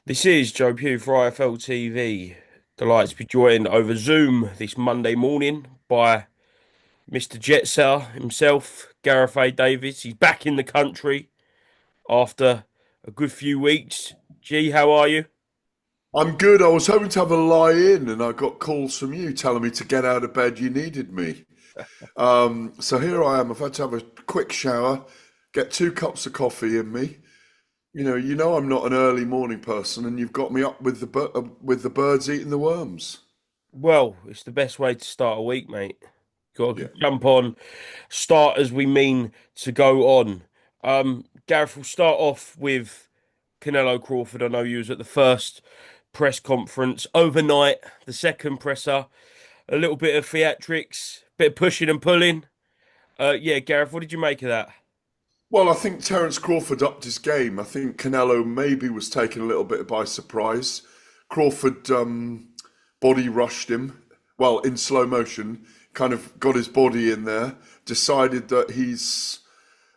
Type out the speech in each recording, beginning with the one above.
This is Joe Pugh for IFLTV. Delighted to be joined over Zoom this Monday morning by Mr. Jet Setter himself, Gareth A Davies. He's back in the country after a good few weeks. G, how are you? I'm good. I was hoping to have a lie in, and I got calls from you telling me to get out of bed. You needed me. So here I am. I've had to have a quick shower, get 2 cups of coffee in me. You know I'm not an early morning person, and you've got me up with the birds eating the worms. Well, it's the best way to start a week, mate. Got Yeah. to jump on, start as we mean to go on. Gareth, we'll start off with Canelo-Crawford. I know you was at the first press conference overnight, the second presser, a little bit of theatrics, bit of pushing and pulling. Yeah, Gareth, what did you make of that? Well, I think Terence Crawford upped his game. I think Canelo maybe was taken a little bit by surprise. Crawford body rushed him, well, in slow motion, kind of got his body in there, decided that he's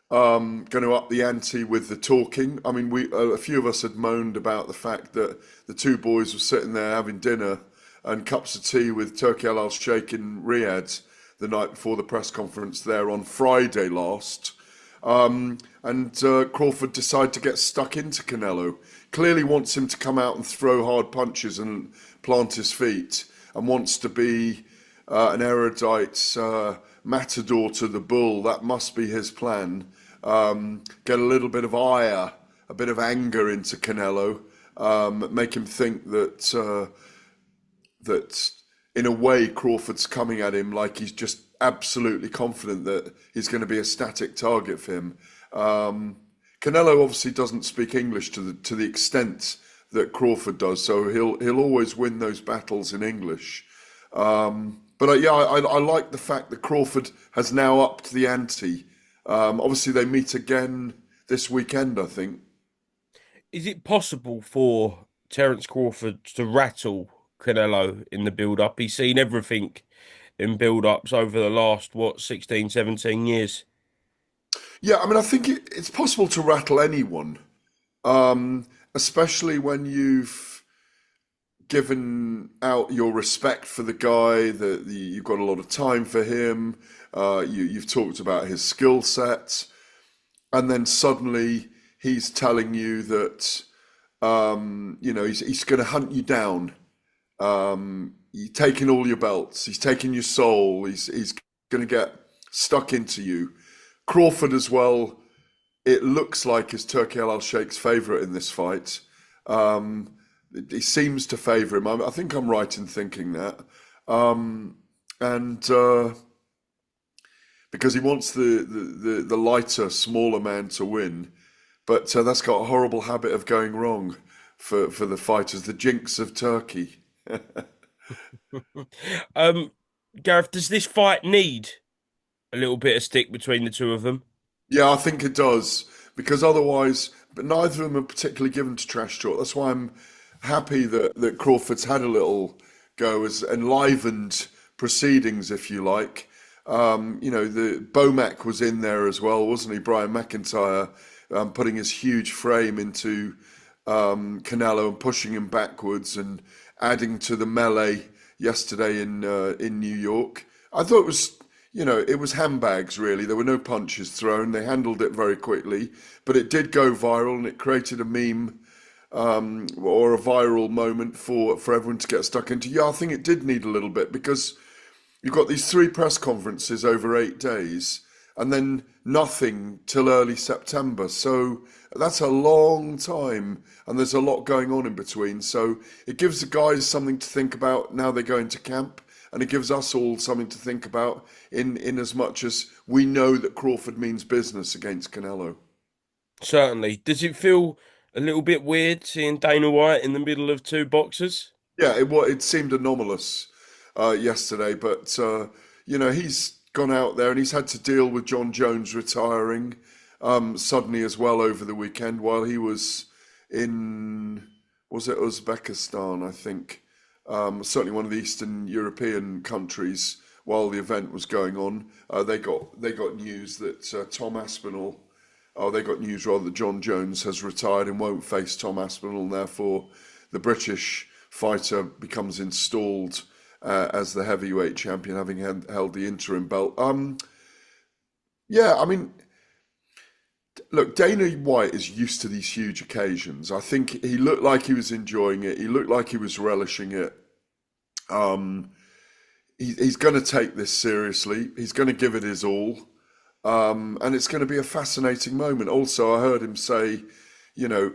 going to up the ante with the talking. I mean, a few of us had moaned about the fact that the two boys were sitting there having dinner and cups of tea with Turkey Al Sheikh in Riyadh the night before the press conference there on Friday last. And Crawford decided to get stuck into Canelo. Clearly wants him to come out and throw hard punches and plant his feet, and wants to be an erudite matador to the bull. That must be his plan. Get a little bit of ire, a bit of anger into Canelo, make him think that in a way Crawford's coming at him like he's just absolutely confident that he's going to be a static target for him. Canelo obviously doesn't speak English to the extent that Crawford does, so he'll always win those battles in English. But yeah, I like the fact that Crawford has now upped the ante. Obviously, they meet again this weekend, I think. Is it possible for Terence Crawford to rattle Canelo in the build-up? He's seen everything in build-ups over the last, what, 16, 17 years. Yeah, I mean, I think it's possible to rattle anyone, especially when you've given out your respect for the guy, that you've got a lot of time for him, you've talked about his skill set, and then suddenly he's telling you that he's going to hunt you down. He's taking all your belts. He's taking your soul. He's going to get stuck into you. Crawford as well. It looks like is Turkey Al Sheikh's favourite in this fight. Um, he seems to favour him. I think I'm right in thinking that. And because he wants the lighter, smaller man to win, but that's got a horrible habit of going wrong for the fighters. The jinx of Turkey. Um, Gareth, does this fight need a little bit of stick between the two of them? Yeah, I think it does because otherwise, but neither of them are particularly given to trash talk. That's why I'm happy that Crawford's had a little go, as enlivened proceedings, if you like. The Bomac was in there as well, wasn't he? Brian McIntyre, putting his huge frame into Canelo and pushing him backwards and adding to the melee yesterday in New York. I thought it was handbags really. There were no punches thrown. They handled it very quickly, but it did go viral and it created a meme or a viral moment for everyone to get stuck into. Yeah, I think it did need a little bit because you've got these three press conferences over 8 days and then nothing till early September. So that's a long time and there's a lot going on in between. So it gives the guys something to think about now they go into camp, and it gives us all something to think about in as much as we know that Crawford means business against Canelo. Certainly. Does it feel a little bit weird seeing Dana White in the middle of two boxers? Yeah, it seemed anomalous yesterday, but he's gone out there and he's had to deal with John Jones retiring suddenly as well over the weekend while he was in, was it Uzbekistan, I think, certainly one of the Eastern European countries. While the event was going on, they got news that Tom Aspinall oh, they got news rather that John Jones has retired and won't face Tom Aspinall, and therefore the British fighter becomes installed as the heavyweight champion, having held the interim belt. Yeah, I mean, look, Dana White is used to these huge occasions. I think he looked like he was enjoying it. He looked like he was relishing it. Um, he's going to take this seriously. He's going to give it his all. And it's going to be a fascinating moment. Also, I heard him say, you know,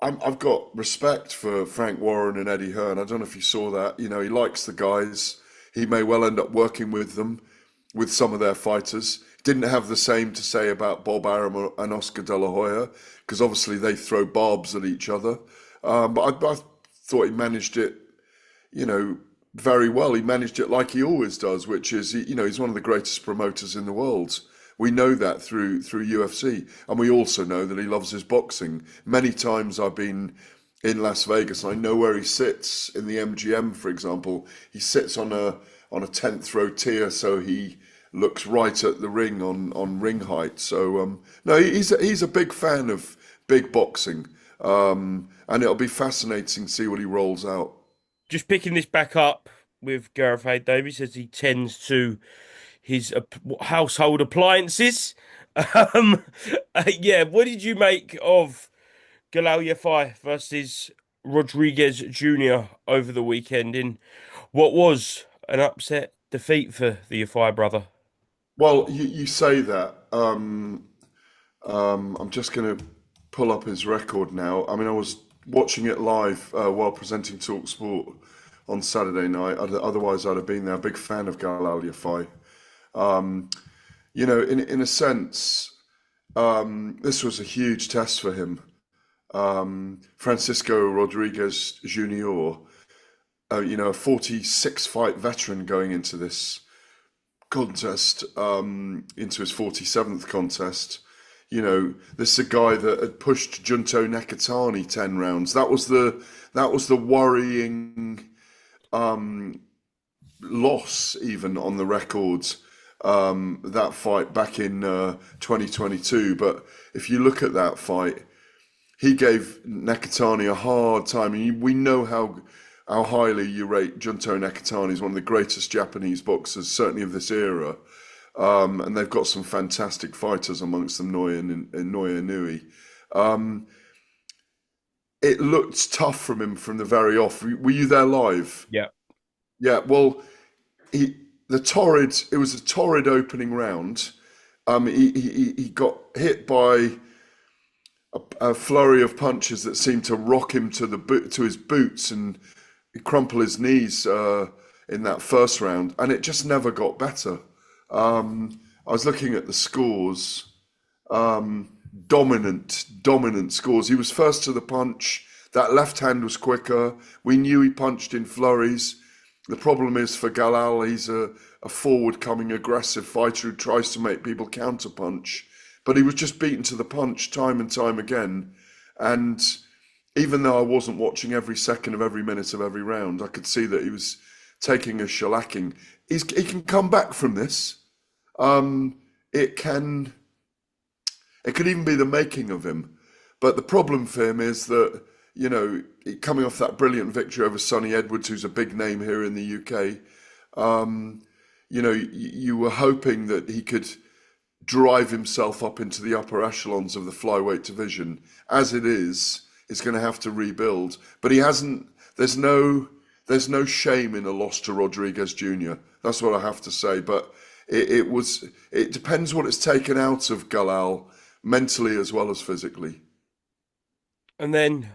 I've got respect for Frank Warren and Eddie Hearn. I don't know if you saw that. You know, he likes the guys. He may well end up working with them, with some of their fighters. Didn't have the same to say about Bob Arum and Oscar De La Hoya, because obviously they throw barbs at each other. But I thought he managed it, you know, very well. He managed it like he always does, which is, you know, he's one of the greatest promoters in the world. We know that through UFC, and we also know that he loves his boxing. Many times I've been in Las Vegas, and I know where he sits in the MGM, for example. He sits on a 10th row tier, so he looks right at the ring on ring height. So no, he's a big fan of big boxing, and it'll be fascinating to see what he rolls out. Just picking this back up with Gareth A Davies as he tends to his household appliances. Um, yeah, what did you make of Galafi versus Rodriguez Jr. over the weekend in what was an upset defeat for the Yafai brother? Well, you say that. I'm just going to pull up his record now. I mean, I was watching it live while presenting Talk Sport on Saturday night. Otherwise, I'd have been there. Big fan of Galal Yafai. Um, you know, in a sense, this was a huge test for him. Francisco Rodriguez Jr., you know, a 46 fight veteran going into this contest, into his 47th contest. You know, this is a guy that had pushed Junto Nekatani 10 rounds. That was the worrying loss even on the records, that fight back in 2022. But if you look at that fight, he gave Nekatani a hard time. And we know how highly you rate Junto Nekatani. He's one of the greatest Japanese boxers, certainly of this era. And they've got some fantastic fighters amongst them, Noya and Noya Nui. Um, it looked tough from him from the very off. Were you there live? Yeah. Yeah, well, he it was a torrid opening round. He got hit by a flurry of punches that seemed to rock him to his boots and crumple his knees in that first round, and it just never got better. I was looking at the scores. Dominant scores. He was first to the punch. That left hand was quicker. We knew he punched in flurries. The problem is for Galal, he's a forward-coming, aggressive fighter who tries to make people counter-punch. But he was just beaten to the punch time and time again. And even though I wasn't watching every second of every minute of every round, I could see that he was taking a shellacking. He can come back from this. It can. It could even be the making of him. But the problem for him is that, you know, coming off that brilliant victory over Sonny Edwards, who's a big name here in the UK, you know, you were hoping that he could drive himself up into the upper echelons of the flyweight division. As it is, he's going to have to rebuild. But he hasn't. There's no shame in a loss to Rodriguez Jr. That's what I have to say. But it depends what it's taken out of Galal, mentally as well as physically. And then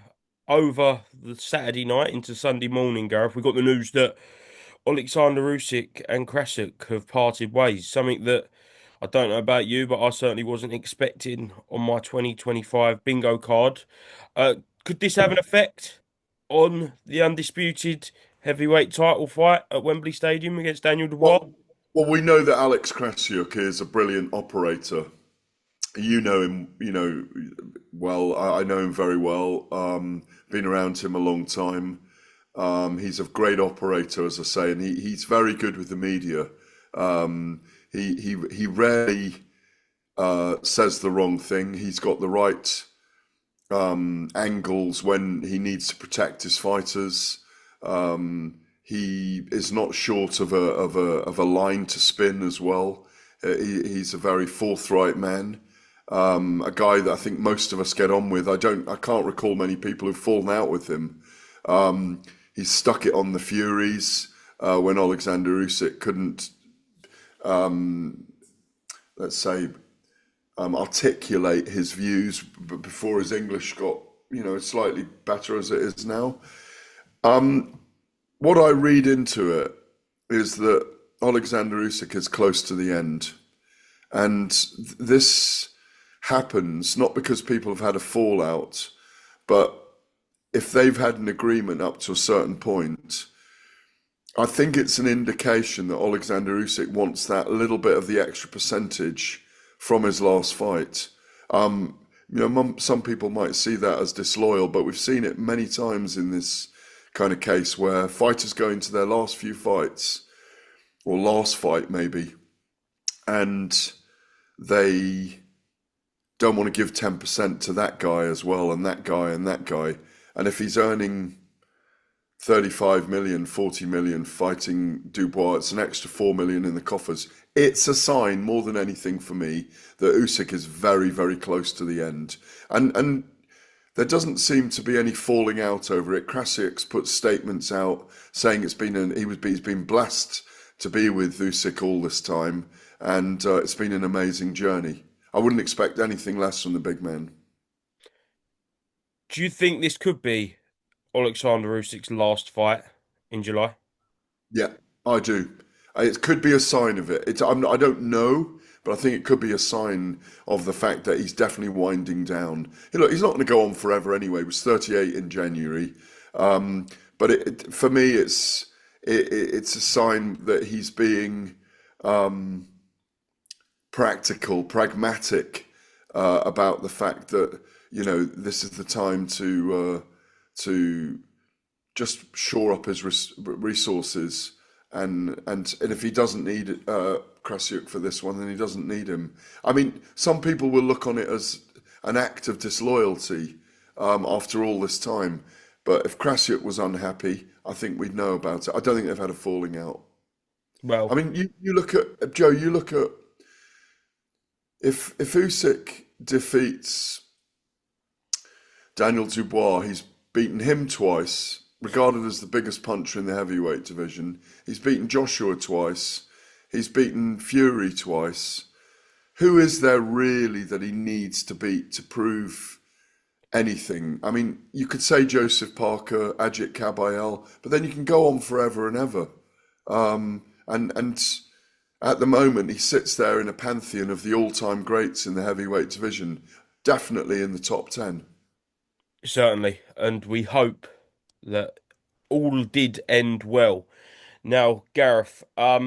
over the Saturday night into Sunday morning, Gareth, we got the news that Alexander Usyk and Krasuk have parted ways. Something that I don't know about you, but I certainly wasn't expecting on my 2025 bingo card. Uh, could this have an effect on the undisputed heavyweight title fight at Wembley Stadium against Daniel Dubois? Well, we know that Alex Krassyuk is a brilliant operator. You know him, you know, well. I know him very well. Been around him a long time. He's a great operator, as I say, and he's very good with the media. He rarely says the wrong thing. He's got the right angles when he needs to protect his fighters. He is not short of a line to spin as well. He's a very forthright man. A guy that I think most of us get on with. I can't recall many people who've fallen out with him. He's stuck it on the Furies when Alexander Usyk couldn't, let's say, articulate his views before his English got, slightly better as it is now. What I read into it is that Alexander Usyk is close to the end, and this happens not because people have had a fallout, but if they've had an agreement up to a certain point. I think it's an indication that Alexander Usyk wants that little bit of the extra percentage from his last fight. Some people might see that as disloyal, but we've seen it many times in this kind of case where fighters go into their last few fights, or last fight maybe, and they don't want to give 10% to that guy as well, and that guy, and that guy. And if he's earning 35 million, 40 million fighting Dubois, it's an extra 4 million in the coffers. It's a sign more than anything for me that Usyk is very, very close to the end. And there doesn't seem to be any falling out over it. Krasiuk's put statements out saying he's been blessed to be with Usyk all this time, and it's been an amazing journey. I wouldn't expect anything less from the big man. Do you think this could be Alexander Usyk's last fight in July? Yeah, I do. It could be a sign of it. I don't know, but I think it could be a sign of the fact that he's definitely winding down. Look, he's not going to go on forever anyway. He was 38 in January, but for me, it's a sign that he's being pragmatic about the fact that this is the time to just shore up his resources, and if he doesn't need Krasiuk for this one, then he doesn't need him. I mean, some people will look on it as an act of disloyalty after all this time, but if Krasiuk was unhappy, I think we'd know about it. I don't think they've had a falling out. I Well, mean, you look at Joe. You look at if Usyk defeats Daniel Dubois, he's beaten him twice, regarded as the biggest puncher in the heavyweight division. He's beaten Joshua twice. He's beaten Fury twice. Who is there really that he needs to beat to prove anything? I mean, you could say Joseph Parker, Ajit Kabayel, but then you can go on forever and ever. And at the moment, he sits there in a pantheon of the all-time greats in the heavyweight division, definitely in the top 10. certainly, and we hope that all did end well. Now, Gareth, I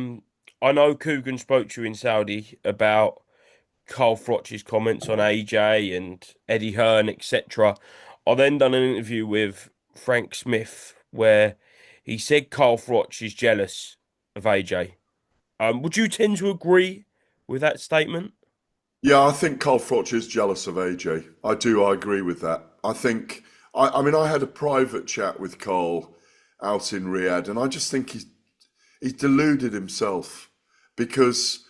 know Coogan spoke to you in Saudi about Carl Froch's comments on AJ and Eddie Hearn, etc. I then done an interview with Frank Smith where he said Carl Froch is jealous of AJ. Would you tend to agree with that statement? Yeah, I think Carl Froch is jealous of AJ. I do. I agree with that. I mean, I had a private chat with Carl out in Riyadh, and I just think he's deluded himself because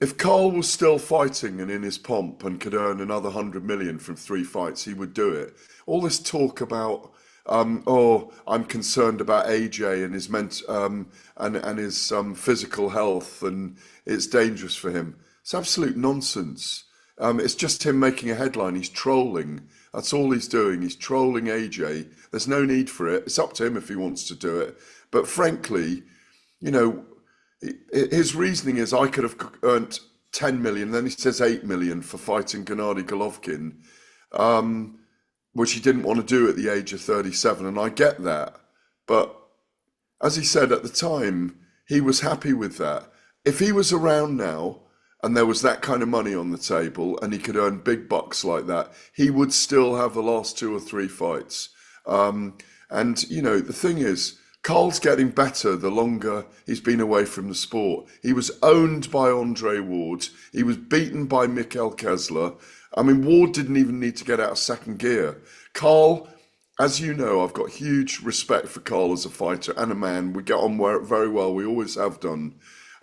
if Carl was still fighting and in his pomp and could earn another 100 million from 3 fights, he would do it. All this talk about, oh, I'm concerned about AJ and his and his physical health, and it's dangerous for him. It's absolute nonsense. It's just him making a headline. He's trolling. That's all he's doing. He's trolling AJ. There's no need for it. It's up to him if he wants to do it. But frankly, you know, his reasoning is I could have earned 10 million. Then he says 8 million for fighting Gennady Golovkin, which he didn't want to do at the age of 37. And I get that. But as he said at the time, he was happy with that. If he was around now and there was that kind of money on the table and he could earn big bucks like that, he would still have the last 2 or 3 fights. And, you know, the thing is, Carl's getting better the longer he's been away from the sport. He was owned by Andre Ward. He was beaten by Mikkel Kessler. I mean, Ward didn't even need to get out of second gear. Carl, as you know, I've got huge respect for Carl as a fighter and a man. We get on very well. We always have done.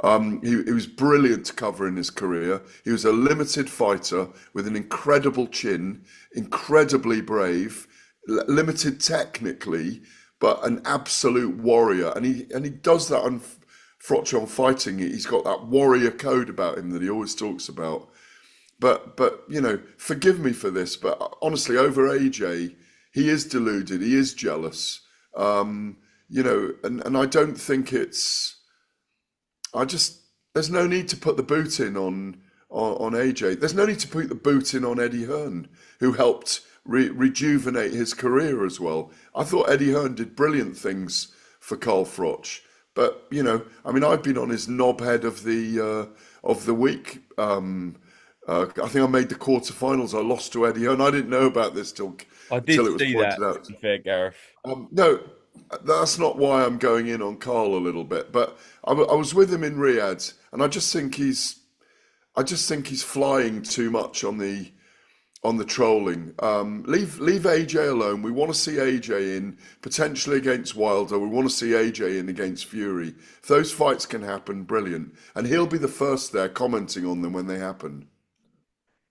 He was brilliant to cover in his career. He was a limited fighter with an incredible chin, incredibly brave, limited technically, but an absolute warrior. And he does that on Froch on Fighting. He's got that warrior code about him that he always talks about. But forgive me for this, but honestly, over AJ, he is deluded. He is jealous. And I don't think it's. I just there's no need to put the boot in on AJ. There's no need to put the boot in on Eddie Hearn, who helped rejuvenate his career as well. I thought Eddie Hearn did brilliant things for Carl Froch, but I mean, I've been on his knobhead of the week. I think I made the quarterfinals. I lost to Eddie Hearn. I didn't know about this I till did it was see that, pointed to out. be fair, Gareth. No, that's not why I'm going in on Carl a little bit. But I was with him in Riyadh, and I just think he's flying too much on the trolling. Leave AJ alone. We want to see AJ in potentially against Wilder. We want to see AJ in against Fury. If those fights can happen, brilliant. And he'll be the first there commenting on them when they happen.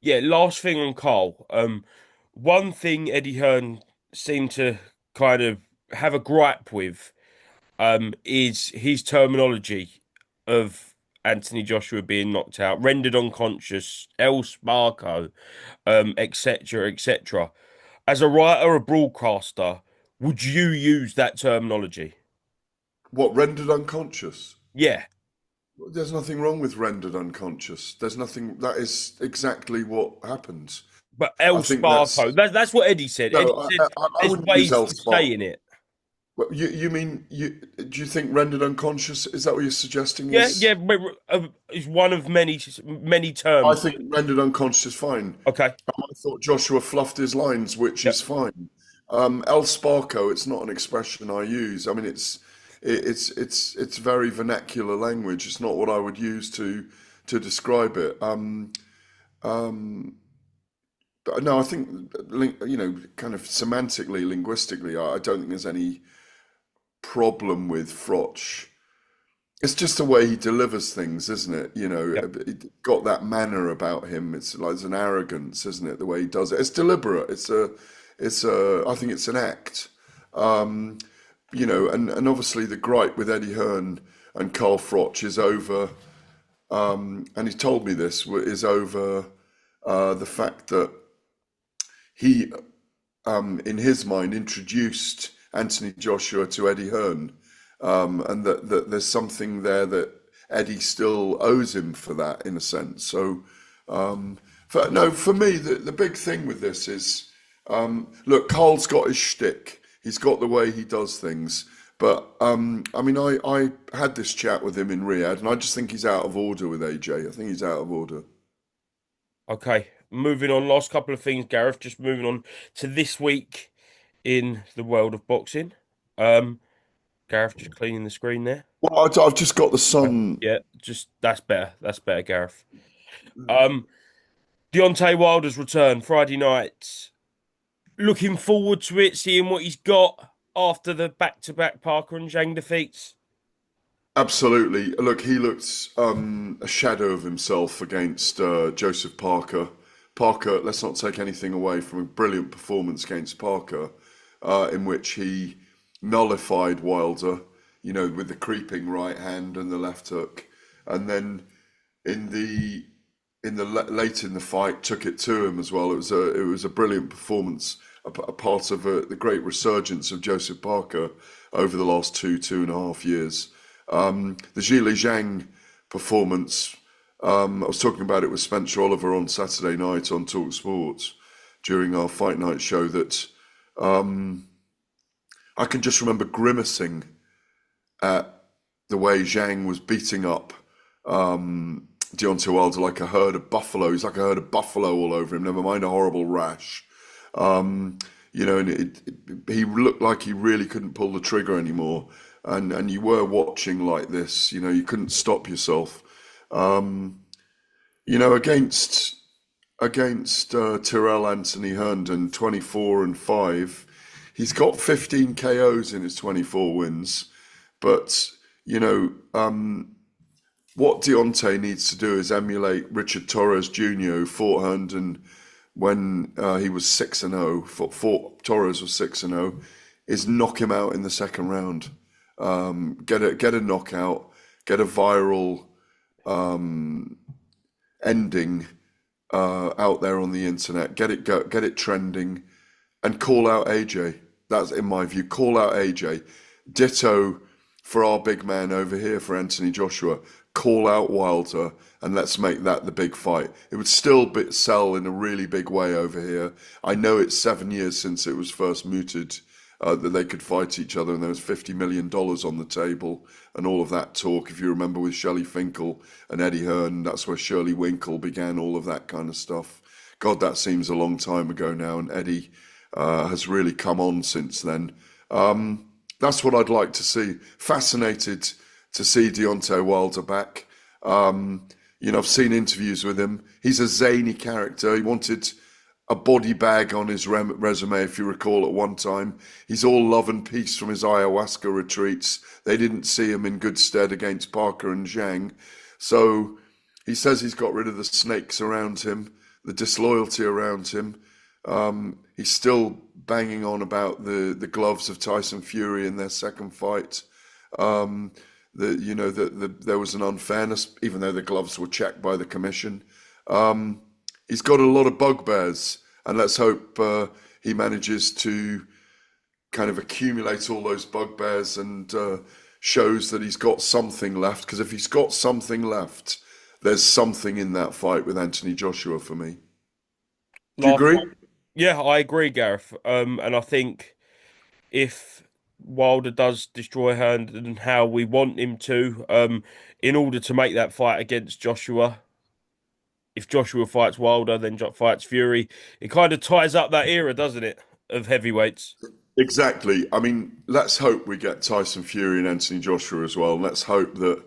Yeah, last thing on Carl. One thing Eddie Hearn seemed to kind of have a gripe with is his terminology of Anthony Joshua being knocked out, rendered unconscious, El Sparko, etc., etc. As a writer, a broadcaster, would you use that terminology? What, rendered unconscious? Yeah, There's nothing wrong with rendered unconscious. There's nothing, that is exactly what happens. but El I think Sparko, that's, that's what Eddie said. no, Eddie said I there's wouldn't use ways El of Spark. saying it. You mean, do you think rendered unconscious, is that what you're suggesting Yeah, yeah, is? but, it's one of many I terms. think rendered unconscious is fine. Okay. I thought Joshua fluffed his lines, which Yeah. is fine. El Sparko, it's not an expression I use. I mean, it's very vernacular language. It's not what I would use to describe it. But no, I think kind of semantically, linguistically, I don't think there's any problem with Froch. It's just the way he delivers things, isn't it? Yep. It got that manner about him. It's like it's an arrogance, isn't it? The way he does it. It's deliberate. I think it's an act. Um, and obviously the gripe with Eddie Hearn and Carl Froch is over, and he told me this, is over the fact that he, in his mind, introduced Anthony Joshua to Eddie Hearn, and that there's something there that Eddie still owes him for that, in a sense. So, for me, the big thing with this is, look, Carl's got his shtick. He's got the way he does things. But I mean, I had this chat with him in Riyadh, and I just think he's out of order with AJ. I think he's out of order. Okay. Moving on. Last couple of things, Gareth. Just moving on to this week in the world of boxing. Um, Gareth, just cleaning the screen there. Well, I've just got the Okay. sun. Yeah, just that's better. That's better, Gareth. Um, Deontay Wilder's return Friday night. Looking forward to it, seeing what he's got after the back-to-back Parker and Zhang defeats. Absolutely. Look, he looked a shadow of himself against Joseph Parker. Parker, let's not take anything away from a brilliant performance against Parker, in which he nullified Wilder, with the creeping right hand and the left hook, and then in the late in the fight took it to him as well. It was a brilliant performance, a part of the great resurgence of Joseph Parker over the last two and a half years. The Zhili Zhang performance, I was talking about it with Spencer Oliver on Saturday night on Talk Sports during our fight night show, that I can just remember grimacing at the way Zhang was beating up Deontay Wilder like a herd of buffalo. He's like a herd of buffalo all over him, never mind a horrible rash. And he looked like he really couldn't pull the trigger anymore. and you were watching like this. You know, you couldn't stop yourself. Um, you know, against Tyrell Anthony Herndon, 24-5. He's got 15 KOs in his 24 wins, but you know, what Deontay needs to do is emulate Richard Torres Jr., who fought Herndon when he was 6-0. Fought Torres was 6-0. Is knock him out in the second round. Get a knockout. Get a viral ending out there on the internet. Get it trending, and call out AJ. That's in my view. Call out AJ. Ditto for our big man over here, for Anthony Joshua. Call out Wilder, and let's make that the big fight. It would still sell in a really big way over here. I know it's 7 years since it was first mooted that they could fight each other, and there was $50 million on the table, and all of that talk. If you remember, with Shelley Finkel and Eddie Hearn, that's where Shirley Winkle began all of that kind of stuff. God, that seems a long time ago now, and Eddie has really come on since then. That's what I'd like to see. Fascinated to see Deontay Wilder back. You know, I've seen interviews with him. He's a zany character. He wanted a body bag on his resume, if you recall, at one time. He's all love and peace from his ayahuasca retreats. They didn't see him in good stead against Parker and Zhang. So he says he's got rid of the snakes around him, the disloyalty around him. He's still banging on about the gloves of Tyson Fury in their second fight. There was an unfairness, even though the gloves were checked by the commission. He's got a lot of bugbears, and let's hope he manages to kind of accumulate all those bugbears and shows that he's got something left. Because if he's got something left, there's something in that fight with Anthony Joshua for me. Do you Last agree? one. Yeah, I agree, Gareth. And I think if Wilder does destroy Herndon how we want him to, in order to make that fight against Joshua, if Joshua fights Wilder, then fights Fury, it kind of ties up that era, doesn't it, of heavyweights? Exactly. I mean, let's hope we get Tyson Fury and Anthony Joshua as well. Let's hope that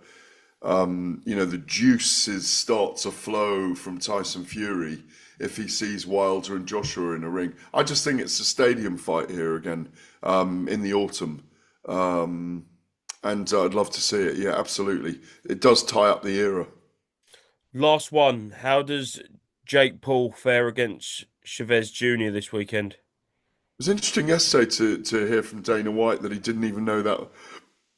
the juices start to flow from Tyson Fury if he sees Wilder and Joshua in a ring. I just think it's a stadium fight here again in the autumn. And I'd love to see it. Yeah, absolutely. It does tie up the era. Last one. How does Jake Paul fare against Chavez Jr. this weekend? It was interesting yesterday to hear from Dana White that he didn't even know that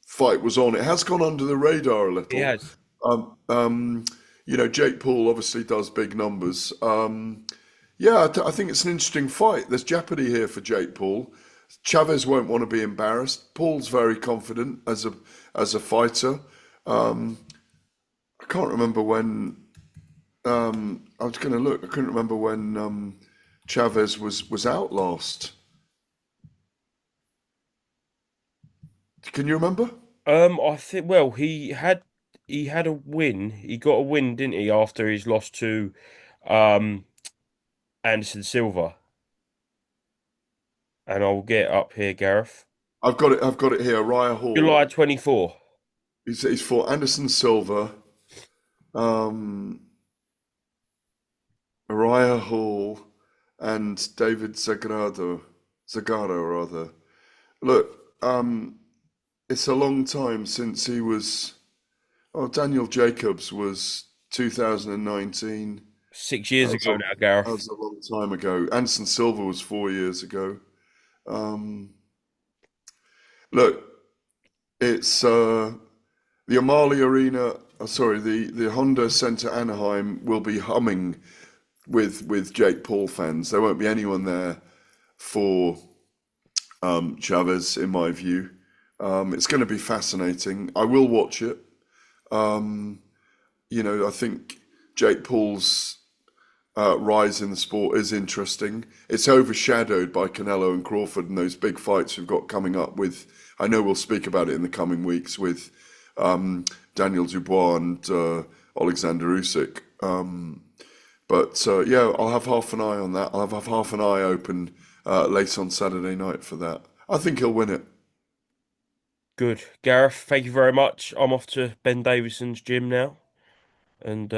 fight was on. It has gone under the radar a He little. has. Um, um, Jake Paul obviously does big numbers. Yeah, I think it's an interesting fight. There's jeopardy here for Jake Paul. Chavez won't want to be embarrassed. Paul's very confident as a fighter. Um, I can't remember when. I was going to look. I couldn't remember when Chavez was out last. Can you remember? I think well, he had a win. He got a win, didn't he, after his loss to um Anderson Silva. And I'll get up here, Gareth. I've got it. I've got it here. Raya Hall. July 24. He's fought Anderson Silva, um, Raya Hall, and David Zagara rather. Look, it's a long time since he was. Oh, Daniel Jacobs was 2019. 6 years That was ago a now, that Gareth. was a long time ago. Anderson Silva was 4 years ago. Um, Look, it's the Amalie Arena. Sorry, the Honda Center Anaheim will be humming with Jake Paul fans. There won't be anyone there for Chavez, in my view. It's going to be fascinating. I will watch it. Um, I think Jake Paul's rise in the sport is interesting. It's overshadowed by Canelo and Crawford and those big fights we've got coming up with. I know we'll speak about it in the coming weeks with Daniel Dubois and Alexander Usyk. But yeah, I'll have half an eye on that. I'll have half an eye open late on Saturday night for that. I think he'll win it. Good. Gareth, thank you very much. I'm off to Ben Davison's gym now. And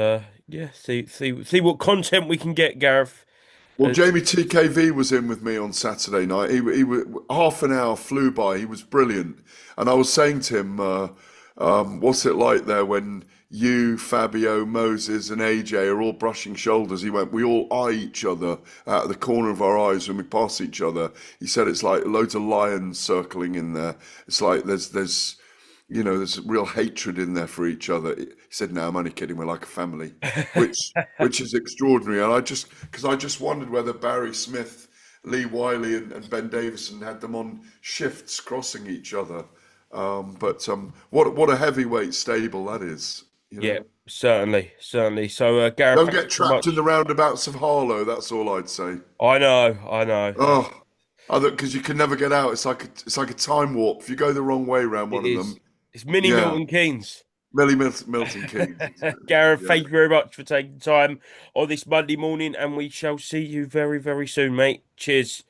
yeah, see what content we can get, Gareth. Well, As Jamie TKV was in with me on Saturday night. He was half an hour flew by. He was brilliant, and I was saying to him, "What's it like there when you, Fabio, Moses, and AJ are all brushing shoulders?" He went, "We all eye each other out of the corner of our eyes when we pass each other." He said, "It's like loads of lions circling in there. It's like there's real hatred in there for each other." He said, "No, I'm only kidding. We're like a family," which is extraordinary. And because I just wondered whether Barry Smith, Lee Wiley, and Ben Davison had them on shifts crossing each other. But what a heavyweight stable that is, you yeah, know. certainly, certainly. So Gareth, Don't thank get you very trapped in much. the roundabouts of Harlow. That's all I'd say. I know, I know. Oh, because you can never get out. It's like a time warp. If you go the wrong way around It one of is. them, It's mini yeah. Milton Keynes. Milton Keynes, isn't it? Gareth, Yeah. thank you very much for taking time on this Monday morning, and we shall see you very, very soon, mate. Cheers.